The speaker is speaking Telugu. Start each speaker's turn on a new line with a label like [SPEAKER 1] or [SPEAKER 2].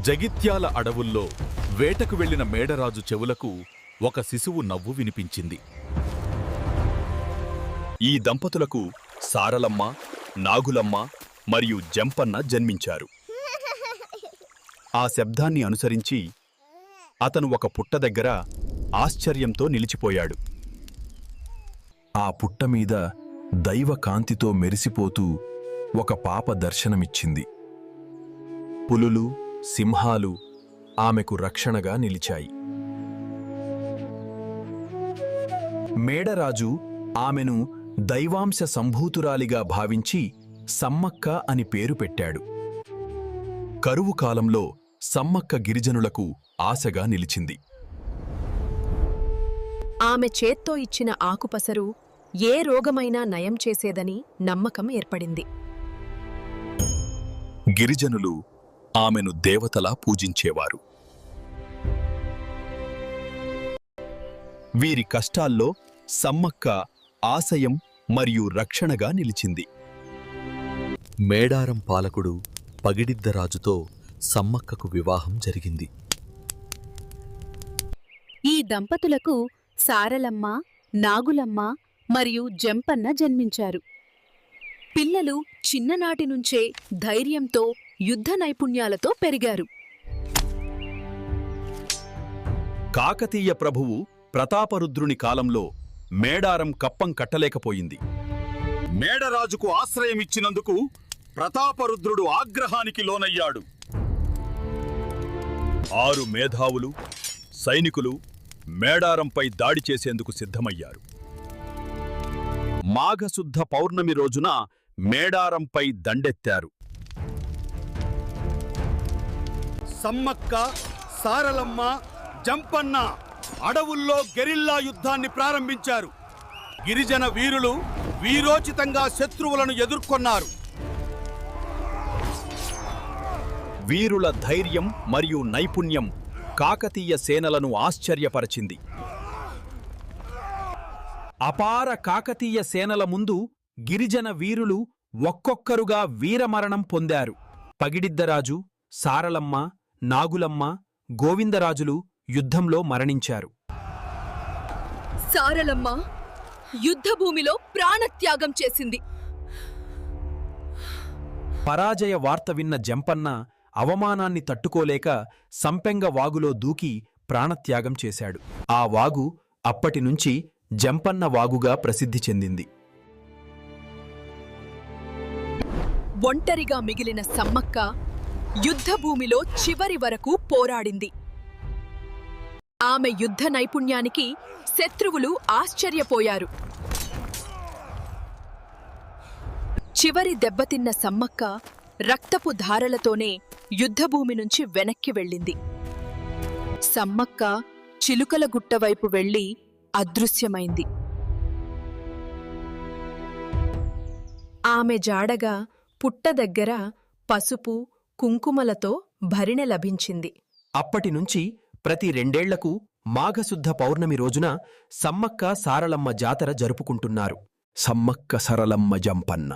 [SPEAKER 1] జగిత్యాల అడవుల్లో వేటకు వెళ్లిన మేడరాజు చెవులకు ఒక శిశువు నవ్వు వినిపించింది. ఈ దంపతులకు సారలమ్మ, నాగులమ్మ మరియు జంపన్న జన్మించారు. ఆ శబ్దాన్ని అనుసరించి అతను ఒక పుట్ట దగ్గర ఆశ్చర్యంతో నిలిచిపోయాడు. ఆ పుట్టమీద దైవకాంతితో మెరిసిపోతూ ఒక పాప దర్శనమిచ్చింది. పులులు, సింహాలు ఆమెకు రక్షణగా నిలిచాయి. మేడరాజు ఆమెను దైవాంశ సంభూతురాలిగా భావించి సమ్మక్క అని పేరు పెట్టాడు. కరువు కాలంలో సమ్మక్క గిరిజనులకు ఆశగా నిలిచింది.
[SPEAKER 2] ఆమె చేత్తో ఇచ్చిన ఆకుపసరు ఏ రోగమైనా నయం చేసేదని నమ్మకం ఏర్పడింది.
[SPEAKER 1] గిరిజనులు ఆమెను దేవతలా పూజించేవారు. వీరి కష్టాల్లో సమ్మక్క ఆశయం మరియు రక్షణగా నిలిచింది. మేడారం పాలకుడు పగిడిద్దరాజుతో సమ్మక్కకు వివాహం జరిగింది.
[SPEAKER 3] ఈ దంపతులకు సారలమ్మ, నాగులమ్మ మరియు జంపన్న జన్మించారు. పిల్లలు చిన్ననాటి నుంచే ధైర్యంతో, యుద్ధ నైపుణ్యాలతో పెరిగారు.
[SPEAKER 1] కాకతీయ ప్రభువు ప్రతాపరుద్రుని కాలంలో మేడారం కప్పం కట్టలేకపోయింది. మేడరాజుకు ఆశ్రయమిచ్చినందుకు ప్రతాపరుద్రుడు ఆగ్రహానికి లోనయ్యాడు. 6 మేధావులు, సైనికులు మేడారంపై దాడి చేసేందుకు సిద్ధమయ్యారు. మాఘశుద్ధ పౌర్ణమి రోజున మేడారంపై దండెత్తారు.
[SPEAKER 4] సమ్మక్క, సారలమ్మ, జంపన్న అడవుల్లో గెరిల్లా యుద్ధాన్ని ప్రారంభించారు. గిరిజన వీరులు వీరోచితంగా శత్రువులను ఎదుర్కొన్నారు.
[SPEAKER 1] వీరుల ధైర్యం మరియు నైపుణ్యం కాకతీయ సేనలను ఆశ్చర్యపరచింది. అపార కాకతీయ సేనల ముందు గిరిజన వీరులు ఒక్కొక్కరుగా వీరమరణం పొందారు. పగిడిద్దరాజు, సారలమ్మ, నాగులమ్మ, గోవిందరాజులు యుద్ధంలో మరణించారు.
[SPEAKER 3] సారలమ్మ యుద్ధభూమిలో ప్రాణత్యాగం చేసింది.
[SPEAKER 1] పరాజయ వార్త విన్న జంపన్న అవమానాన్ని తట్టుకోలేక సంపెంగ వాగులో దూకి ప్రాణత్యాగం చేశాడు. ఆ వాగు అప్పటినుంచి జంపన్న వాగుగా ప్రసిద్ధి చెందింది.
[SPEAKER 2] ఒంటరిగా మిగిలిన సమ్మక్క యుద్ధభూమిలో చివరి వరకు పోరాడింది. ఆమె యుద్ధ నైపుణ్యానికి శత్రువులు ఆశ్చర్యపోయారు. చివరి దెబ్బతిన్న సమ్మక్క రక్తపు ధారలతోనే యుద్ధభూమి నుంచి వెనక్కి వెళ్ళింది. సమ్మక్క చిలుకల గుట్టవైపు వెళ్లి అదృశ్యమైంది. ఆమె జాడగా పుట్ట దగ్గర పసుపు, కుంకుమలతో భరిణె లభించింది.
[SPEAKER 5] అప్పటినుంచి ప్రతి 2 ఏళ్లకు మాఘశుద్ధ పౌర్ణమి రోజున సమ్మక్క సారలమ్మ జాతర జరుపుకుంటున్నారు. సమ్మక్క సరళమ్మ జంపన్న.